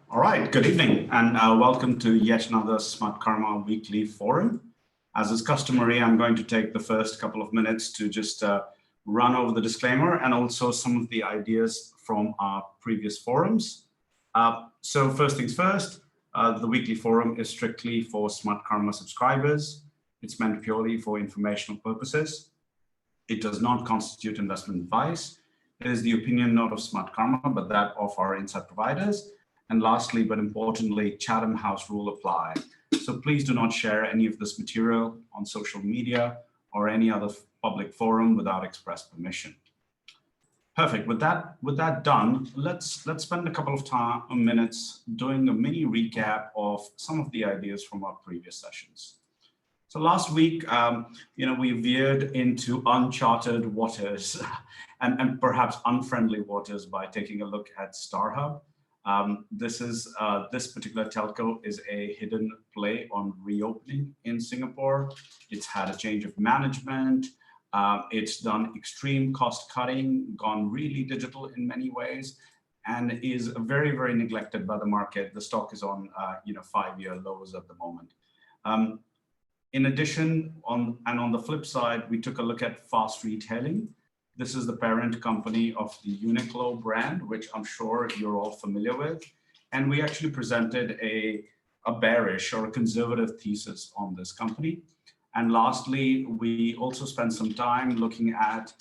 All right, good evening and welcome to yet another Smartkarma weekly forum. As is customary, I'm going to take the first couple of minutes to just run over the disclaimer and also some of the ideas from our previous forums. So first things first, the weekly forum is strictly for Smartkarma subscribers. It's meant purely for informational purposes. It does not constitute investment advice. It is the opinion not of Smartkarma, but that of our insight providers. And lastly, but importantly, Chatham House rule apply. So please do not share any of this material on social media or any other public forum without express permission. Perfect. With that done, let's spend a couple of minutes doing a mini recap of some of the ideas from our previous sessions. So last week, we veered into uncharted waters and perhaps unfriendly waters by taking a look at StarHub. This particular telco is a hidden play on reopening in Singapore. It's had a change of management. It's done extreme cost cutting, gone really digital in many ways, and is very, very neglected by the market. The stock is on 5-year lows at the moment. In addition, on the flip side, we took a look at fast retailing. This is the parent company of the Uniqlo brand, which I'm sure you're all familiar with. And we actually presented a bearish or a conservative thesis on this company. And lastly, we also spent some time looking at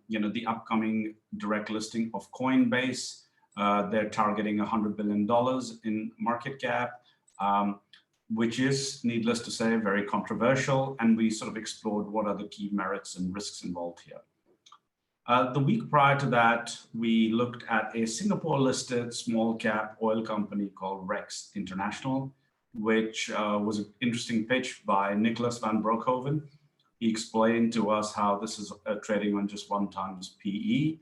the upcoming direct listing of Coinbase. They're targeting $100 billion in market cap, which is, needless to say, very controversial. And we sort of explored what are the key merits and risks involved here. The week prior to that, we looked at a Singapore-listed small-cap oil company called Rex International, which was an interesting pitch by Nicholas van Broekhoven. He explained to us how this is trading on just 1x PE.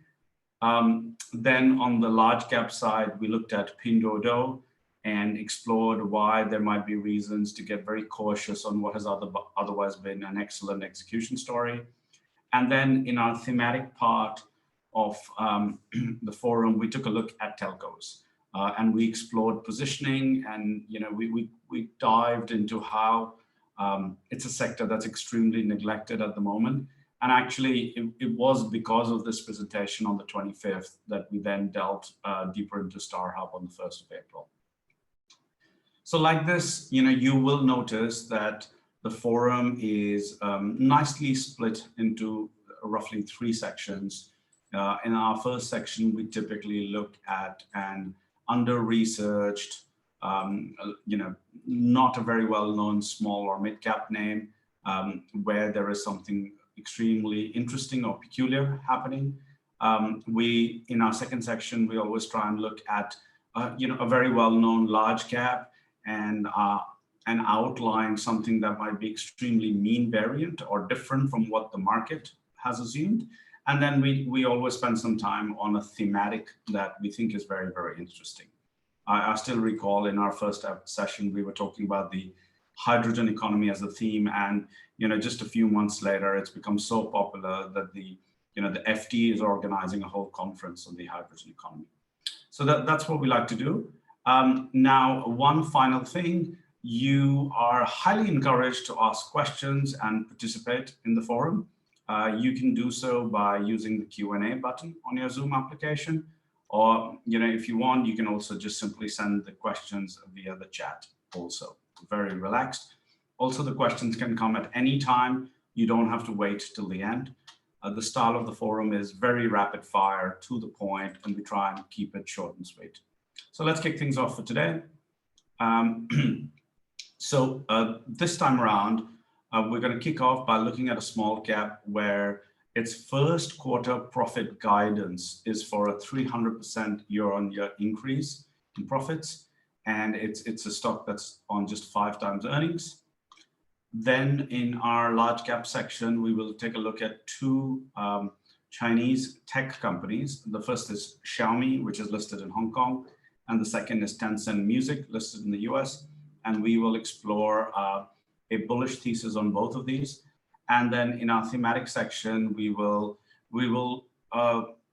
Then on the large-cap side, we looked at Pinduoduo and explored why there might be reasons to get very cautious on what has otherwise been an excellent execution story. And then in our thematic part of the forum, we took a look at telcos and we explored positioning, and we dived into how it's a sector that's extremely neglected at the moment. And actually, it was because of this presentation on the 25th that we then delved deeper into StarHub on the 1st of April. So like this, you will notice that the forum is nicely split into roughly 3 sections. In our first section, we typically look at an under-researched, not a very well-known small or mid-cap name, where there is something extremely interesting or peculiar happening. In our second section, we always try and look at a very well-known large cap and outline something that might be extremely mean variant or different from what the market has assumed. And then we always spend some time on a thematic that we think is very, very interesting. I still recall in our first session, we were talking about the hydrogen economy as a theme. And just a few months later, it's become so popular that the FT is organizing a whole conference on the hydrogen economy. So that's what we like to do. Now, one final thing. You are highly encouraged to ask questions and participate in the forum. You can do so by using the Q&A button on your Zoom application, or if you want, you can also just simply send the questions via the chat. Also, very relaxed. Also, the questions can come at any time. You don't have to wait till the end. The style of the forum is very rapid fire, to the point, and we try and keep it short and sweet. So let's kick things off for today. So this time around, we're going to kick off by looking at a small cap where its first quarter profit guidance is for a 300% year-on-year increase in profits. And it's a stock that's on just 5x earnings. Then in our large cap section, we will take a look at 2 Chinese tech companies. The first is Xiaomi, which is listed in Hong Kong. And the second is Tencent Music, listed in the US. And we will explore a bullish thesis on both of these. And then in our thematic section, we will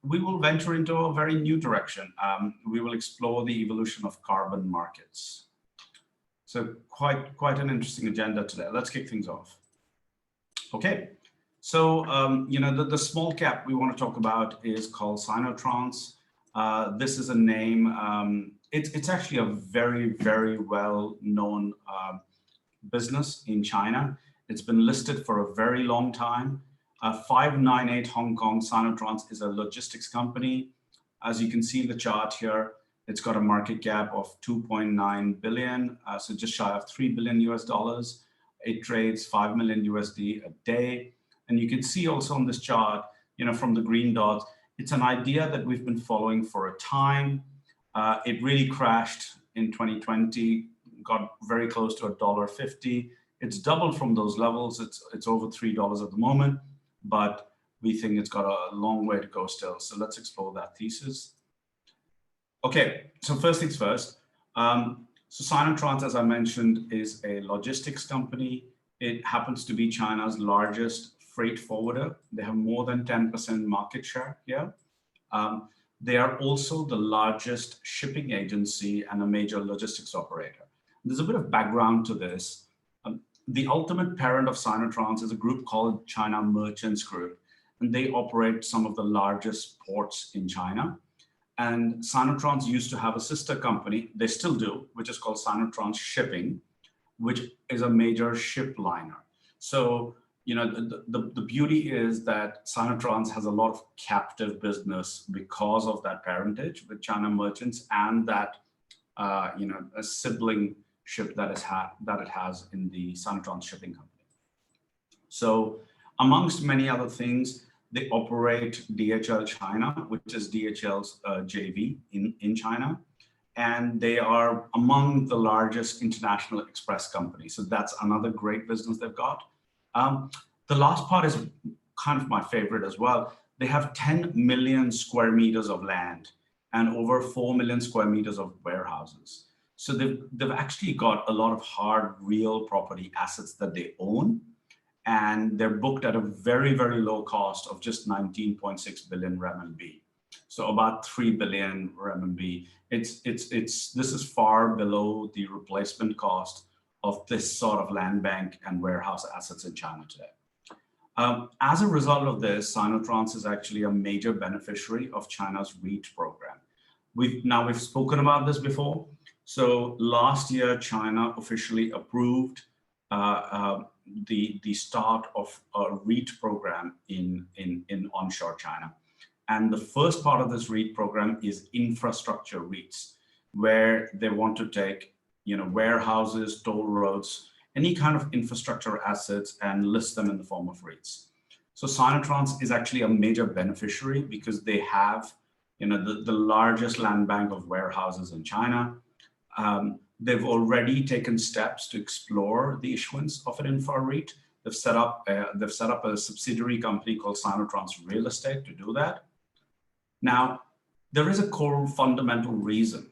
we will venture into a very new direction. We will explore the evolution of carbon markets. So quite an interesting agenda today. Let's kick things off. Okay, so the small cap we want to talk about is called Sinotrans. This is a name. It's actually a very well known business in China. It's been listed for a very long time. 598 Hong Kong. Sinotrans is a logistics company. As you can see in the chart here, it's got a market cap of 2.9 billion, so just shy of $3 billion US dollars. It trades 5 million USD a day. And you can see also on this chart, from the green dots, it's an idea that we've been following for a time. It really crashed in 2020, got very close to $1.50. It's doubled from those levels. It's over $3 at the moment, but we think it's got a long way to go still. So let's explore that thesis. Okay, so first things first. So Sinotrans, as I mentioned, is a logistics company. It happens to be China's largest freight forwarder. They have more than 10% market share here. They are also the largest shipping agency and a major logistics operator. There's a bit of background to this. The ultimate parent of Sinotrans is a group called China Merchants Group, and they operate some of the largest ports in China. And Sinotrans used to have a sister company, they still do, which is called Sinotrans Shipping, which is a major ship liner. So, the beauty is that Sinotrans has a lot of captive business because of that parentage with China Merchants and that, a sibling ship that it has in the Sinotrans Shipping Company. So, amongst many other things, they operate DHL China, which is DHL's JV in China. And they are among the largest international express companies. So that's another great business they've got. The last part is kind of my favorite as well. They have 10 million square meters of land and over 4 million square meters of warehouses. So they've actually got a lot of hard, real property assets that they own. And they're booked at a very low cost of just 19.6 billion RMB. So about 3 billion RMB. This is far below the replacement cost of this sort of land bank and warehouse assets in China today. As a result of this, Sinotrans is actually a major beneficiary of China's REIT program. We've spoken about this before. So last year, China officially approved the start of a REIT program in onshore China. And the first part of this REIT program is infrastructure REITs, where they want to take warehouses, toll roads, any kind of infrastructure assets and list them in the form of REITs. So Sinotrans is actually a major beneficiary because they have the largest land bank of warehouses in China. They've already taken steps to explore the issuance of an infra REIT. They've set up a subsidiary company called Sinotrans Real Estate to do that. Now, there is a core fundamental reason.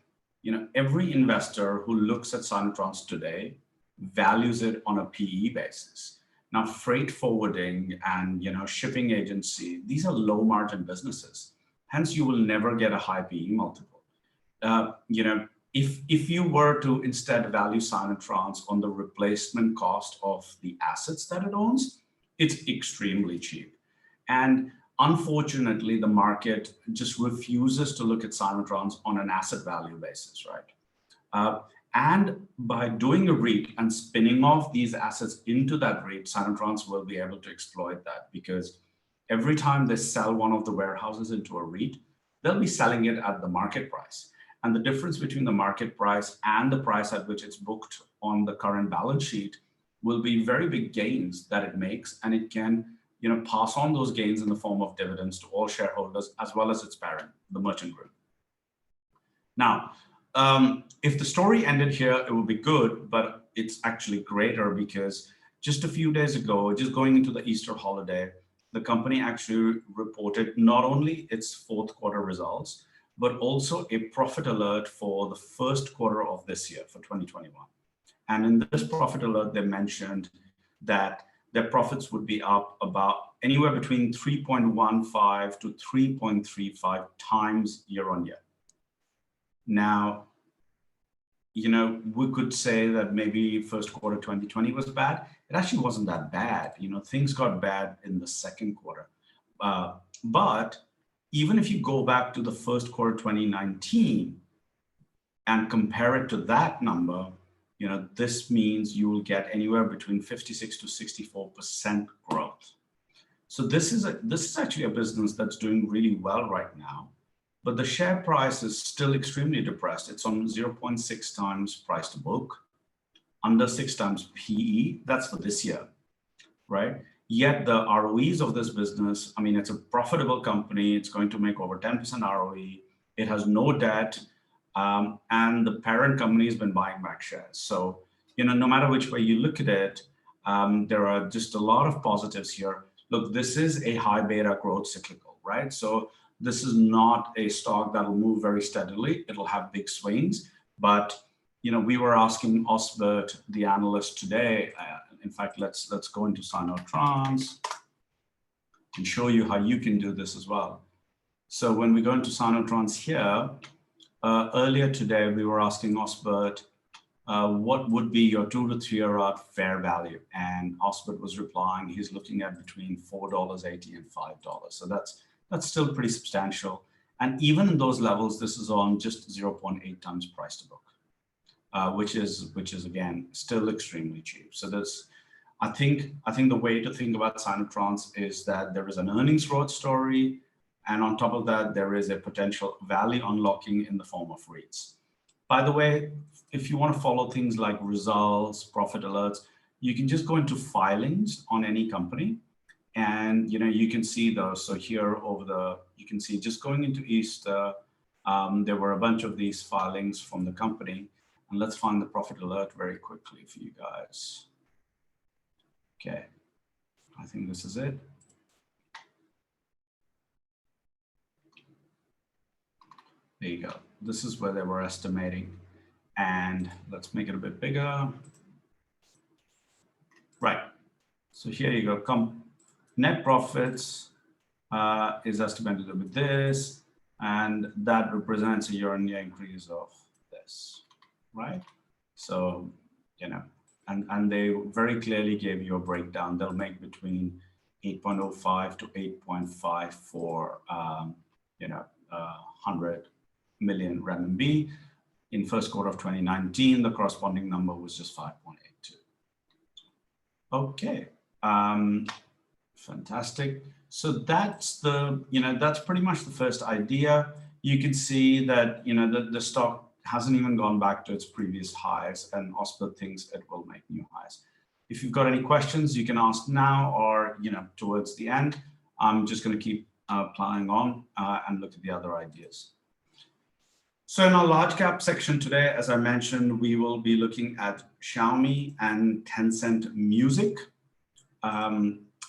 Every investor who looks at Sinotrans today values it on a PE basis. Now, freight forwarding and shipping agency, these are low margin businesses. Hence, you will never get a high PE multiple. If you were to instead value Sinotrans on the replacement cost of the assets that it owns, it's extremely cheap. And unfortunately, the market just refuses to look at Sinotrans on an asset value basis, right? And by doing a REIT and spinning off these assets into that REIT, Sinotrans will be able to exploit that because every time they sell one of the warehouses into a REIT, they'll be selling it at the market price. And the difference between the market price and the price at which it's booked on the current balance sheet will be very big gains that it makes, and it can pass on those gains in the form of dividends to all shareholders as well as its parent, the merchant group. Now, if the story ended here, it would be good, but it's actually greater because just a few days ago, just going into the Easter holiday, the company actually reported not only its fourth quarter results, but also a profit alert for the first quarter of this year, for 2021. And in this profit alert, they mentioned that their profits would be up about anywhere between 3.15 to 3.35 times year on year. Now, we could say that maybe first quarter 2020 was bad. It actually wasn't that bad. Things got bad in the second quarter. But even if you go back to the first quarter 2019 and compare it to that number, this means you will get anywhere between 56 to 64% growth. So this is actually a business that's doing really well right now. But the share price is still extremely depressed. It's on 0.6 times price to book, under 6 times PE. That's for this year, right? Yet the ROEs of this business, it's a profitable company. It's going to make over 10% ROE. It has no debt. And the parent company has been buying back shares. So, no matter which way you look at it, there are just a lot of positives here. Look, this is a high beta growth cyclical, right? So this is not a stock that will move very steadily. It'll have big swings. But, we were asking Osbert, the analyst today, in fact, let's go into Sinotrans and show you how you can do this as well. So when we go into Sinotrans here, earlier today, we were asking Osbert, what would be your 2 to 3 year out fair value? And Osbert was replying, he's looking at between $4.80 and $5. So that's still pretty substantial. And even in those levels, this is on just 0.8 times price to book, which is again, still extremely cheap. So I think the way to think about Sinotrans is that there is an earnings growth story. And on top of that, there is a potential value unlocking in the form of REITs. By the way, if you want to follow things like results, profit alerts, you can just go into filings on any company. And you can see those. So here you can see just going into Easter, there were a bunch of these filings from the company. And let's find the profit alert very quickly for you guys. Okay, I think this is it. There you go. This is where they were estimating. And let's make it a bit bigger. Right. So here you go. Net profits is estimated with this, and that represents a year-on-year increase of this, right? So, and they very clearly gave you a breakdown. They'll make between 8.05 to 8.5 for, 100 million renminbi. In first quarter of 2019, the corresponding number was just 5.82. Okay. Fantastic. So that's that's pretty much the first idea. You can see that, the stock hasn't even gone back to its previous highs, and Osbert thinks it will make new highs. If you've got any questions, you can ask now or, towards the end. I'm just going to keep plowing on and look at the other ideas. So in our large cap section today, as I mentioned, we will be looking at Xiaomi and Tencent Music.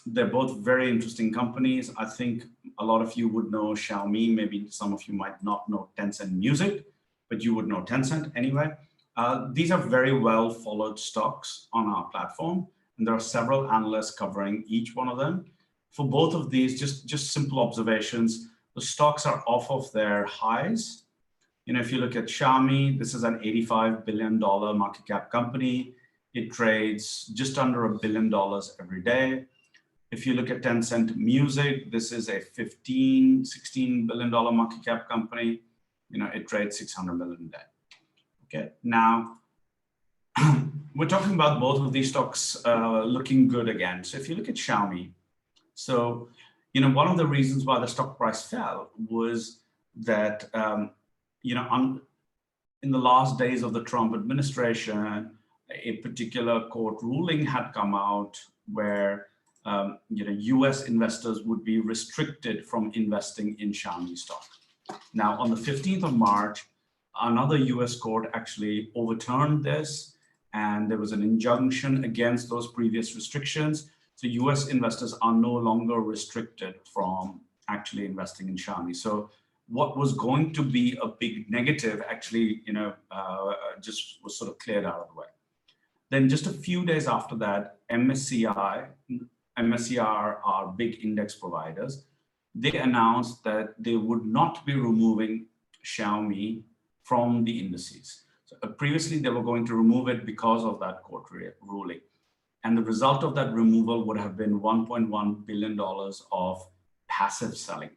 They're both very interesting companies. I think a lot of you would know Xiaomi. Maybe some of you might not know Tencent Music, but you would know Tencent anyway. These are very well followed stocks on our platform, and there are several analysts covering each one of them. For both of these, just simple observations, the stocks are off of their highs. If you look at Xiaomi, this is an $85 billion market cap company. It trades just under $1 billion every day. If you look at Tencent Music, this is a $16 billion market cap company. It trades 600 million a day. Okay, now we're talking about both of these stocks looking good again. So if you look at Xiaomi, so one of the reasons why the stock price fell was that in the last days of the Trump administration, a particular court ruling had come out where US investors would be restricted from investing in Xiaomi stock. Now, on the 15th of March, another US court actually overturned this, and there was an injunction against those previous restrictions. So US investors are no longer restricted from actually investing in Xiaomi. So what was going to be a big negative actually, just was sort of cleared out of the way. Then just a few days after that, MSCI are big index providers. They announced that they would not be removing Xiaomi from the indices. So, previously, they were going to remove it because of that court ruling. And the result of that removal would have been $1.1 billion of passive selling.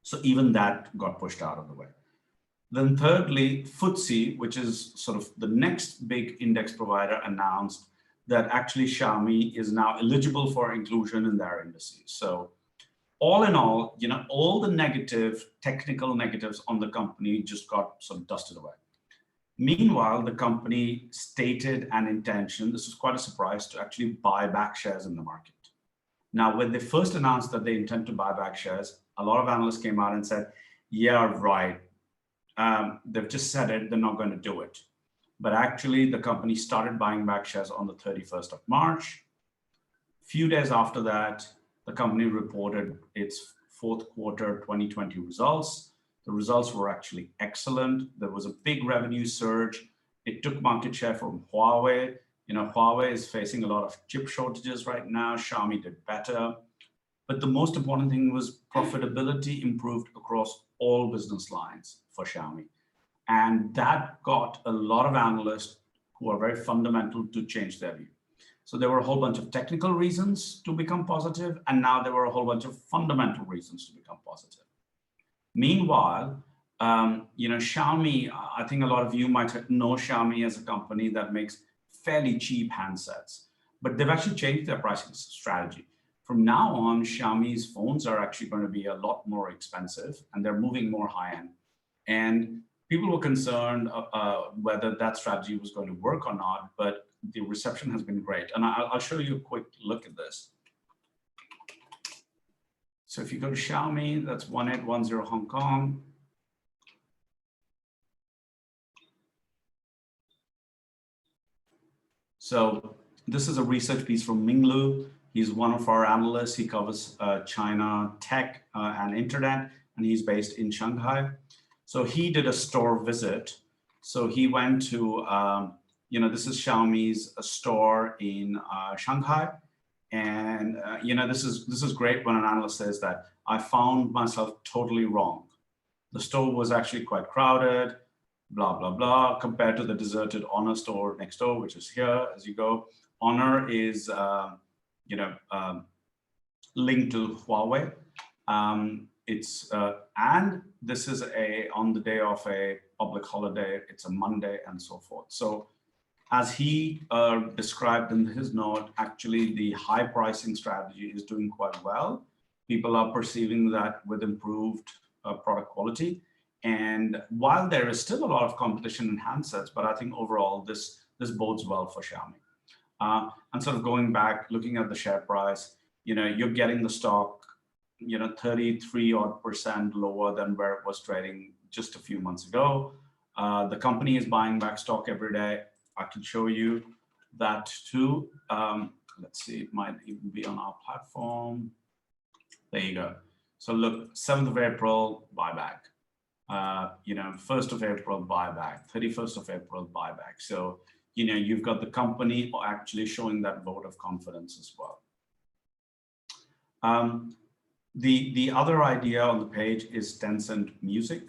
So even that got pushed out of the way. Then thirdly, FTSE, which is sort of the next big index provider, announced that actually Xiaomi is now eligible for inclusion in their indices. So all in all, all the technical negatives on the company just got sort of dusted away. Meanwhile, the company stated an intention, this was quite a surprise, to actually buy back shares in the market. Now, when they first announced that they intend to buy back shares, a lot of analysts came out and said, yeah, right. They've just said it, they're not going to do it. But actually, the company started buying back shares on the 31st of March. A few days after that, the company reported its fourth quarter 2020 results. The results were actually excellent. There was a big revenue surge. It took market share from Huawei. Huawei is facing a lot of chip shortages right now. Xiaomi did better. But the most important thing was profitability improved across all business lines for Xiaomi. And that got a lot of analysts who are very fundamental to change their view. So there were a whole bunch of technical reasons to become positive, and now there were a whole bunch of fundamental reasons to become positive. Meanwhile, Xiaomi, I think a lot of you might know Xiaomi as a company that makes fairly cheap handsets, but they've actually changed their pricing strategy. From now on, Xiaomi's phones are actually going to be a lot more expensive, and they're moving more high-end. And people were concerned whether that strategy was going to work or not, but the reception has been great. And I'll show you a quick look at this. So if you go to Xiaomi, that's 1810 Hong Kong. So this is a research piece from Minglu. He's one of our analysts. He covers China tech and internet, and he's based in Shanghai. So he did a store visit. So he went to, this is Xiaomi's store in Shanghai. And this is great when an analyst says that I found myself totally wrong. The store was actually quite crowded, blah, blah, blah, compared to the deserted Honor store next door, which is here as you go. Honor is, linked to Huawei. And this is on the day of a public holiday, it's a Monday and so forth. So as he described in his note, actually the high pricing strategy is doing quite well. People are perceiving that with improved product quality. And while there is still a lot of competition in handsets, but I think overall this bodes well for Xiaomi. And sort of going back, looking at the share price, you're getting the stock, 33% lower than where it was trading just a few months ago. The company is buying back stock every day. I can show you that too. Let's see, it might even be on our platform. There you go. So look, 7th of April, buyback. 1st of April, buyback. 31st of April, buyback. So, you've got the company actually showing that vote of confidence as well. The other idea on the page is Tencent Music.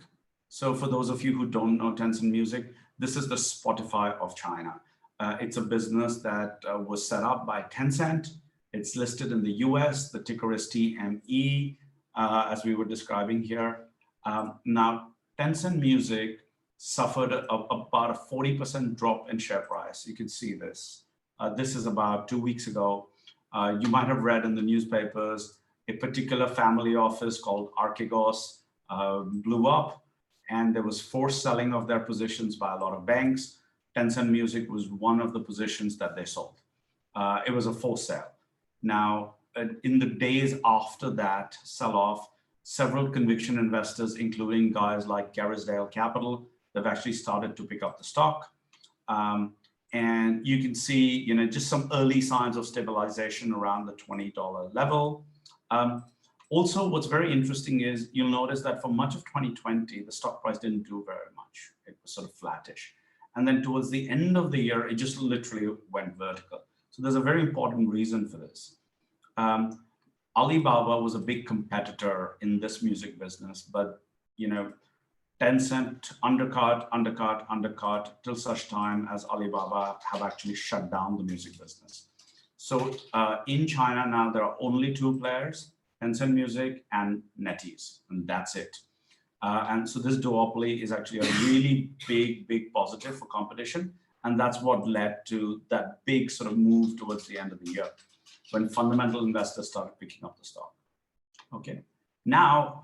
So for those of you who don't know Tencent Music, this is the Spotify of China. It's a business that was set up by Tencent. It's listed in the US. The ticker is TME, as we were describing here. Now, Tencent Music suffered about a 40% drop in share price. You can see this. This is about 2 weeks ago. You might have read in the newspapers, a particular family office called Archegos blew up, and there was forced selling of their positions by a lot of banks. Tencent Music was one of the positions that they sold. It was a forced sale. Now, in the days after that sell-off, several conviction investors, including guys like Garrisdale Capital, they've actually started to pick up the stock. And you can see, just some early signs of stabilization around the $20 level. Also, what's very interesting is you'll notice that for much of 2020, the stock price didn't do very much. It was sort of flattish. And then towards the end of the year, it just literally went vertical. So there's a very important reason for this. Alibaba was a big competitor in this music business, but Tencent undercut till such time as Alibaba have actually shut down the music business. So in China now, there are only two players, Tencent Music and NetEase, and that's it. And so this duopoly is actually a really big positive for competition. And that's what led to that big sort of move towards the end of the year when fundamental investors started picking up the stock. Okay. Now,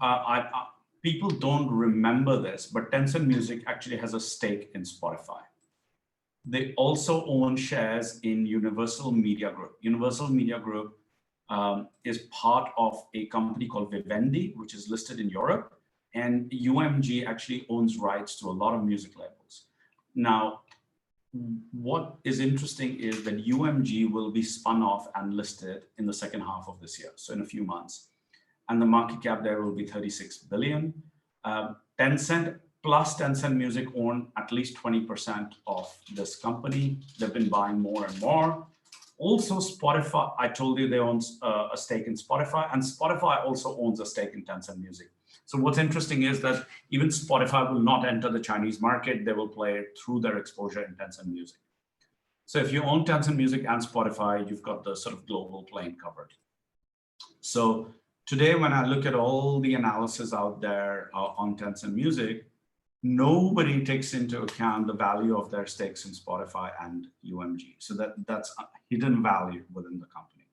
people don't remember this, but Tencent Music actually has a stake in Spotify. They also own shares in Universal Media Group. Universal Media Group is part of a company called Vivendi, which is listed in Europe. And UMG actually owns rights to a lot of music labels. Now, what is interesting is that UMG will be spun off and listed in the second half of this year, so in a few months. And the market cap there will be 36 billion. Tencent plus Tencent Music own at least 20% of this company. They've been buying more and more. Also, Spotify, I told you they own a stake in Spotify, and Spotify also owns a stake in Tencent Music. So what's interesting is that even Spotify will not enter the Chinese market. They will play through their exposure in Tencent Music. So if you own Tencent Music and Spotify, you've got the sort of global plane covered. So today, when I look at all the analysis out there on Tencent Music, nobody takes into account the value of their stakes in Spotify and UMG. So that's a hidden value within the company.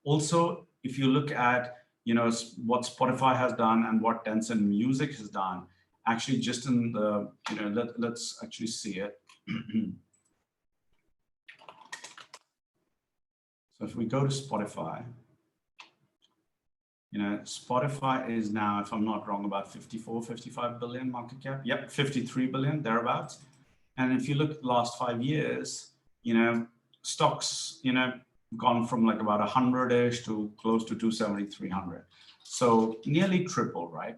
Also, if you look at what Spotify has done and what Tencent Music has done, actually just in the, let's actually see it. So if we go to Spotify, Spotify is now, if I'm not wrong, about 55 billion market cap. Yep, 53 billion, thereabouts. And if you look at the last 5 years, stocks, gone from like about 100-ish to close to 270, 300. So nearly triple, right?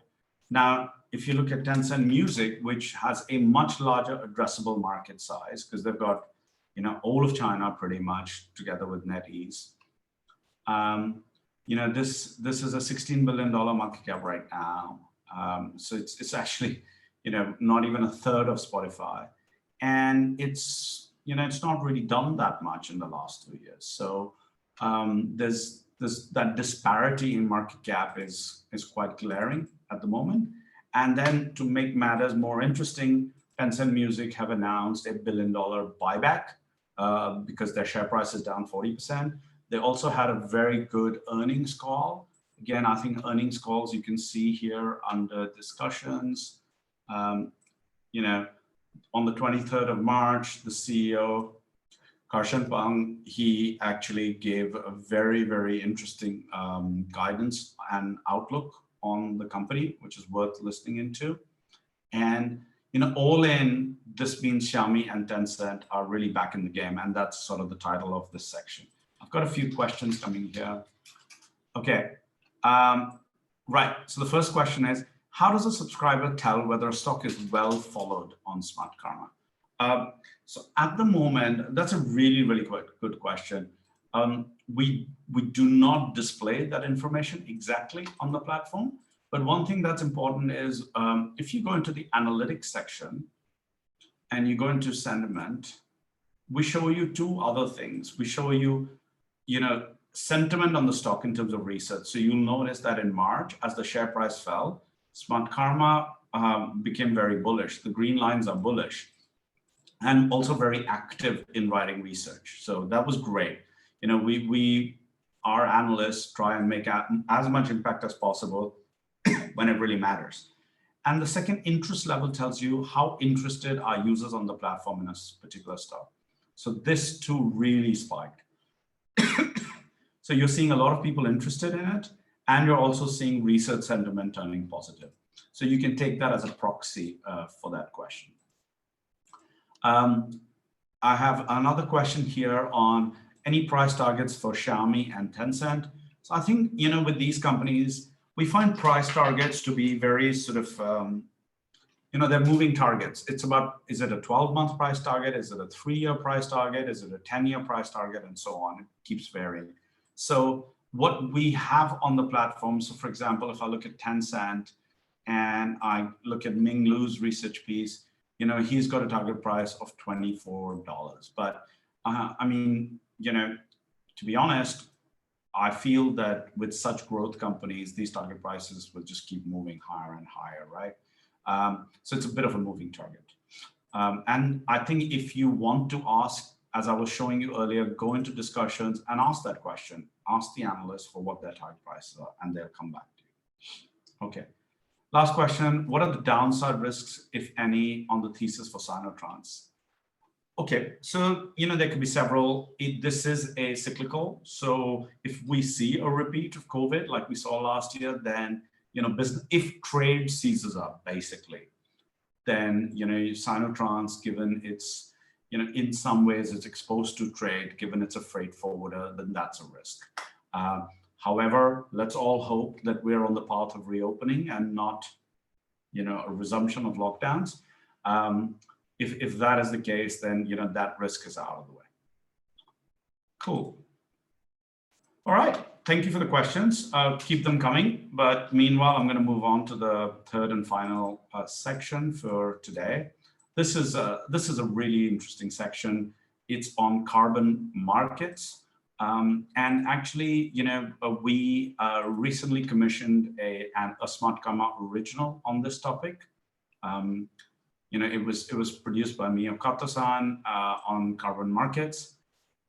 Now, if you look at Tencent Music, which has a much larger addressable market size, because they've got, all of China pretty much together with NetEase. This is a $16 billion market cap right now. So it's actually, not even a third of Spotify. And it's not really done that much in the last 2 years. So there's that disparity in market cap is quite glaring at the moment. And then to make matters more interesting, Tencent Music have announced $1 billion buyback because their share price is down 40%. They also had a very good earnings call. Again, I think earnings calls you can see here under discussions. On the 23rd of March, the CEO, Karshan Pang, he actually gave a very interesting guidance and outlook on the company, which is worth listening into. And all in, this means Xiaomi and Tencent are really back in the game, and that's sort of the title of this section. I've got a few questions coming here. Okay, right. So the first question is, how does a subscriber tell whether a stock is well followed on Smartkarma? So at the moment, that's a really good question. We do not display that information exactly on the platform, but one thing that's important is if you go into the analytics section and you go into sentiment, we show you two other things. We show you, sentiment on the stock in terms of research. So you'll notice that in March, as the share price fell, Smartkarma became very bullish. The green lines are bullish and also very active in writing research. So that was great. Our analysts try and make as much impact as possible when it really matters. And the second, interest level tells you how interested are users on the platform in a particular stock. So this too really spiked. So you're seeing a lot of people interested in it, and you're also seeing research sentiment turning positive. So you can take that as a proxy for that question. I have another question here on any price targets for Xiaomi and Tencent. So I think, with these companies, we find price targets to be very sort of, they're moving targets. It's about, is it a 12-month price target? Is it a 3-year price target? Is it a 10-year price target? And so on. It keeps varying. So what we have on the platform, so for example, if I look at Tencent and I look at Ming Lu's research piece, he's got a target price of $24. But I mean, to be honest, I feel that with such growth companies, these target prices will just keep moving higher and higher, right? So it's a bit of a moving target. And I think if you want to ask, as I was showing you earlier, go into discussions and ask that question. Ask the analyst for what their target prices are, and they'll come back to you. Okay. Last question. What are the downside risks, if any, on the thesis for Sinotrans? Okay, so there could be several. This is a cyclical. So if we see a repeat of COVID like we saw last year, then business, if trade seizes up, basically, then Sinotrans, given its in some ways it's exposed to trade, given it's a freight forwarder, then that's a risk. However, let's all hope that we're on the path of reopening and not a resumption of lockdowns. If that is the case, then that risk is out of the way. Cool. All right. Thank you for the questions. Keep them coming. But meanwhile, I'm going to move on to the third and final section for today. This is a really interesting section. It's on carbon markets. And actually, we recently commissioned a Smartkarma original on this topic. It was produced by Mio Kato-san on carbon markets.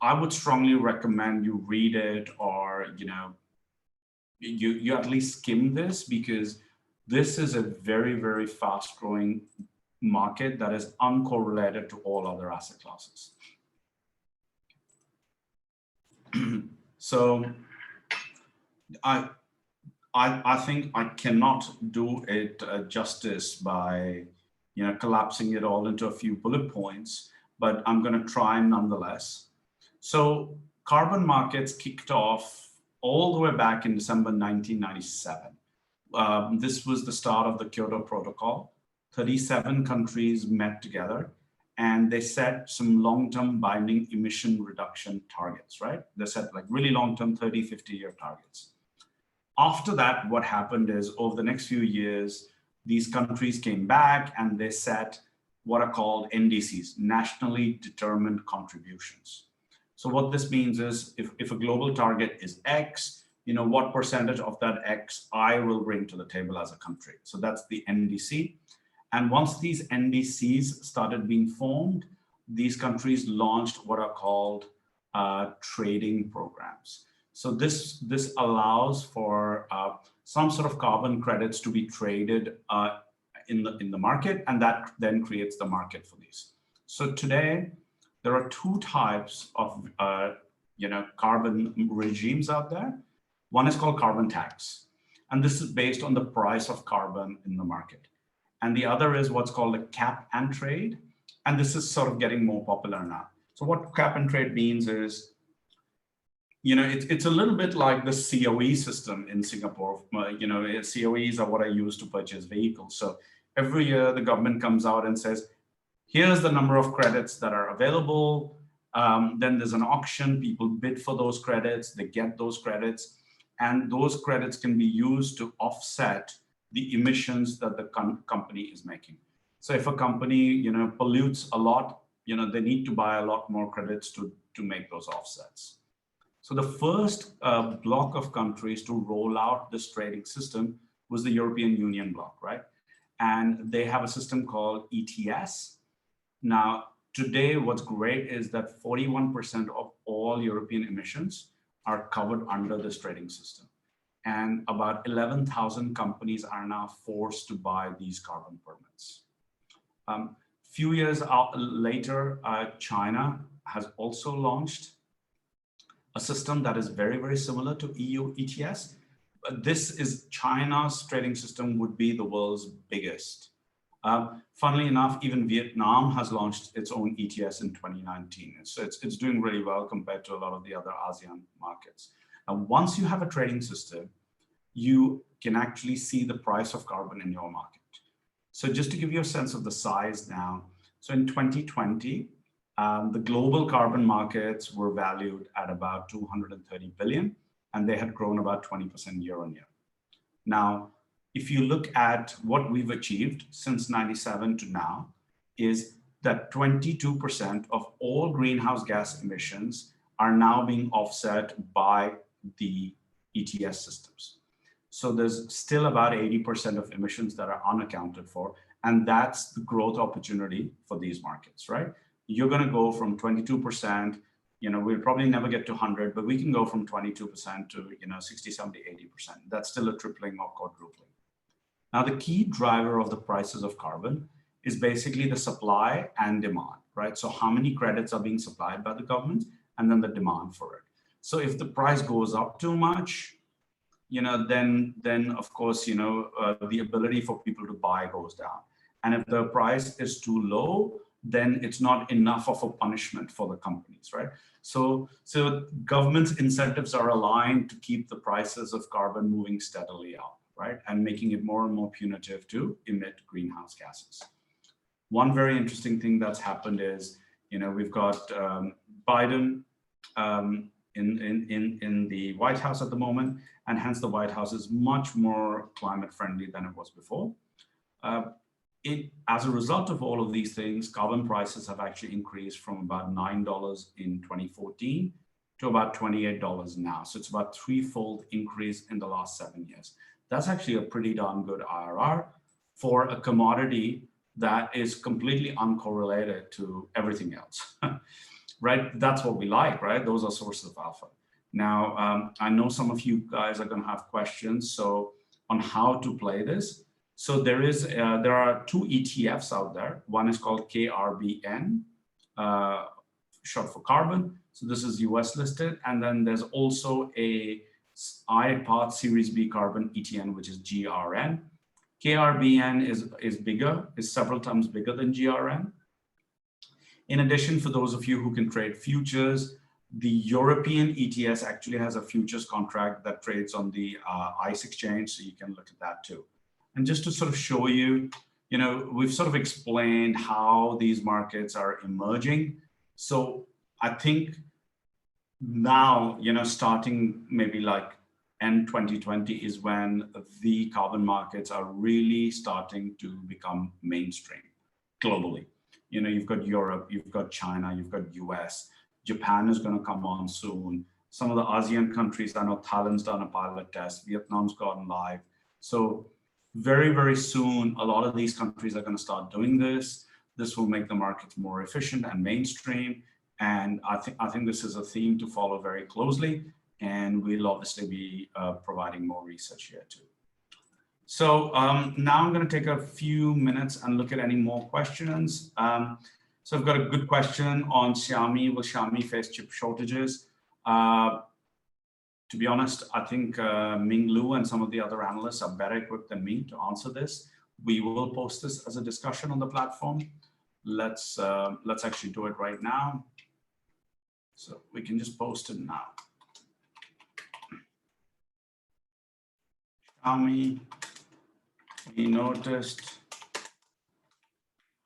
I would strongly recommend you read it, or you at least skim this, because this is a very, very fast growing market that is uncorrelated to all other asset classes. So I think I cannot do it justice by collapsing it all into a few bullet points, but I'm going to try nonetheless. So carbon markets kicked off all the way back in December 1997. This was the start of the Kyoto Protocol. 37 countries met together and they set some long-term binding emission reduction targets, right? They set like really long-term 30, 50-year targets. After that, what happened is over the next few years, these countries came back and they set what are called NDCs, nationally determined contributions. So what this means is if a global target is X, what percentage of that X I will bring to the table as a country. So that's the NDC. And once these NDCs started being formed, these countries launched what are called trading programs. So this allows for some sort of carbon credits to be traded in the market, and that then creates the market for these. So today there are two types of carbon regimes out there. One is called carbon tax, and this is based on the price of carbon in the market. And the other is what's called a cap and trade, and this is sort of getting more popular now. So what cap and trade means is, it's a little bit like the COE system in Singapore. COEs are what I use to purchase vehicles. So every year the government comes out and says, here's the number of credits that are available. Then there's an auction, people bid for those credits, they get those credits, and those credits can be used to offset the emissions that the company is making. So if a company pollutes a lot, they need to buy a lot more credits to make those offsets. So the first block of countries to roll out this trading system was the European Union bloc, right? And they have a system called ETS. Now, today, what's great is that 41% of all European emissions are covered under this trading system. And about 11,000 companies are now forced to buy these carbon permits. Few years later, China has also launched a system that is very, very similar to EU ETS. This is China's trading system, would be the world's biggest. Funnily enough, even Vietnam has launched its own ETS in 2019. So it's doing really well compared to a lot of the other ASEAN markets. Now, once you have a trading system, you can actually see the price of carbon in your market. So just to give you a sense of the size now, so in 2020, the global carbon markets were valued at about 230 billion, and they had grown about 20% year on year. Now, if you look at what we've achieved since 97 to now, is that 22% of all greenhouse gas emissions are now being offset by the ETS systems. So there's still about 80% of emissions that are unaccounted for, and that's the growth opportunity for these markets, right? You're going to go from 22%, we'll probably never get to 100, but we can go from 22% to 60, 70, 80%. That's still a tripling or quadrupling. Now, the key driver of the prices of carbon is basically the supply and demand, right? So how many credits are being supplied by the government, and then the demand for it. So if the price goes up too much, then of course, the ability for people to buy goes down. And if the price is too low, then it's not enough of a punishment for the companies, right? So government's incentives are aligned to keep the prices of carbon moving steadily up, right? And making it more and more punitive to emit greenhouse gases. One very interesting thing that's happened is, we've got Biden in the White House at the moment, and hence the White House is much more climate friendly than it was before. As a result of all of these things, carbon prices have actually increased from about $9 in 2014 to about $28 now. So it's about threefold increase in the last 7 years. That's actually a pretty darn good IRR for a commodity that is completely uncorrelated to everything else, right? That's what we like, right? Those are sources of alpha. Now, I know some of you guys are going to have questions on how to play this. So there are two ETFs out there. One is called KRBN, short for carbon. So this is US listed. And then there's also a iPath Series B carbon ETN, which is GRN. KRBN is several times bigger than GRN. In addition, for those of you who can trade futures, the European ETS actually has a futures contract that trades on the ICE exchange, so you can look at that too. And just to sort of show you, we've sort of explained how these markets are emerging. So I think now, starting maybe like end 2020 is when the carbon markets are really starting to become mainstream globally. You've got Europe, you've got China, you've got US, Japan is going to come on soon. Some of the ASEAN countries, I know Thailand's done a pilot test, Vietnam's gone live. So very, very soon, a lot of these countries are going to start doing this. This will make the markets more efficient and mainstream. And I think this is a theme to follow very closely. And we'll obviously be providing more research here too. So now I'm going to take a few minutes and look at any more questions. So I've got a good question on Xiaomi. Will Xiaomi face chip shortages? To be honest, I think Ming Lu and some of the other analysts are better equipped than me to answer this. We will post this as a discussion on the platform. Let's actually do it right now. So we can just post it now. Xiaomi, we noticed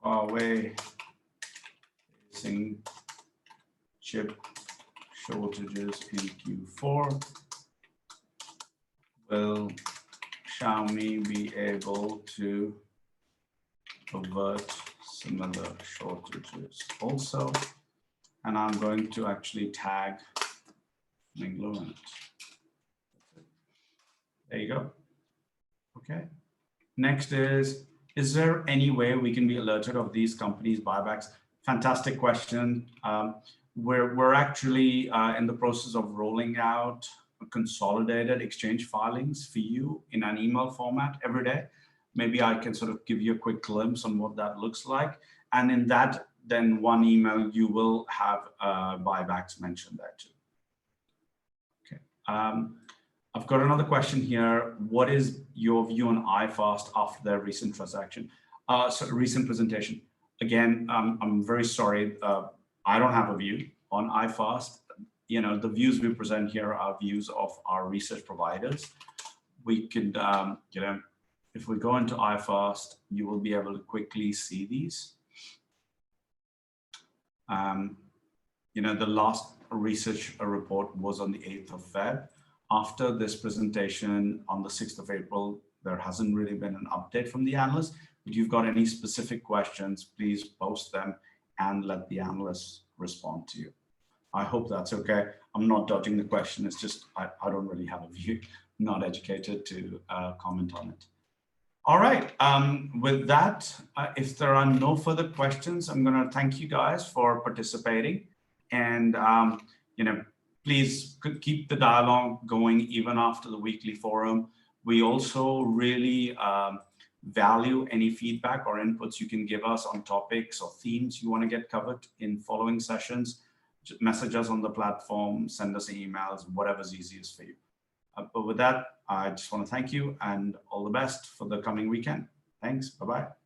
Huawei facing chip shortages in Q4. Will Xiaomi be able to avert similar shortages also? And I'm going to actually tag Ming Lu in it. There you go. Okay. Next is there any way we can be alerted of these companies' buybacks? Fantastic question. We're actually in the process of rolling out consolidated exchange filings for you in an email format every day. Maybe I can sort of give you a quick glimpse on what that looks like. And in that, then one email, you will have buybacks mentioned there too. Okay. I've got another question here. What is your view on iFast after their recent transaction? Recent presentation. Again, I'm very sorry. I don't have a view on iFast. The views we present here are views of our research providers. We could, if If we go into iFast, you will be able to quickly see these. The last research report was on the 8th of Feb. After this presentation on the 6th of April, there hasn't really been an update from the analysts. If you've got any specific questions, please post them and let the analysts respond to you. I hope that's okay. I'm not dodging the question. It's just I don't really have a view, not educated to comment on it. All right. With that, if there are no further questions, I'm going to thank you guys for participating. And please keep the dialogue going even after the weekly forum. We also really value any feedback or inputs you can give us on topics or themes you want to get covered in following sessions. Just message us on the platform, send us emails, whatever's easiest for you. But with that, I just want to thank you and all the best for the coming weekend. Thanks. Bye-bye.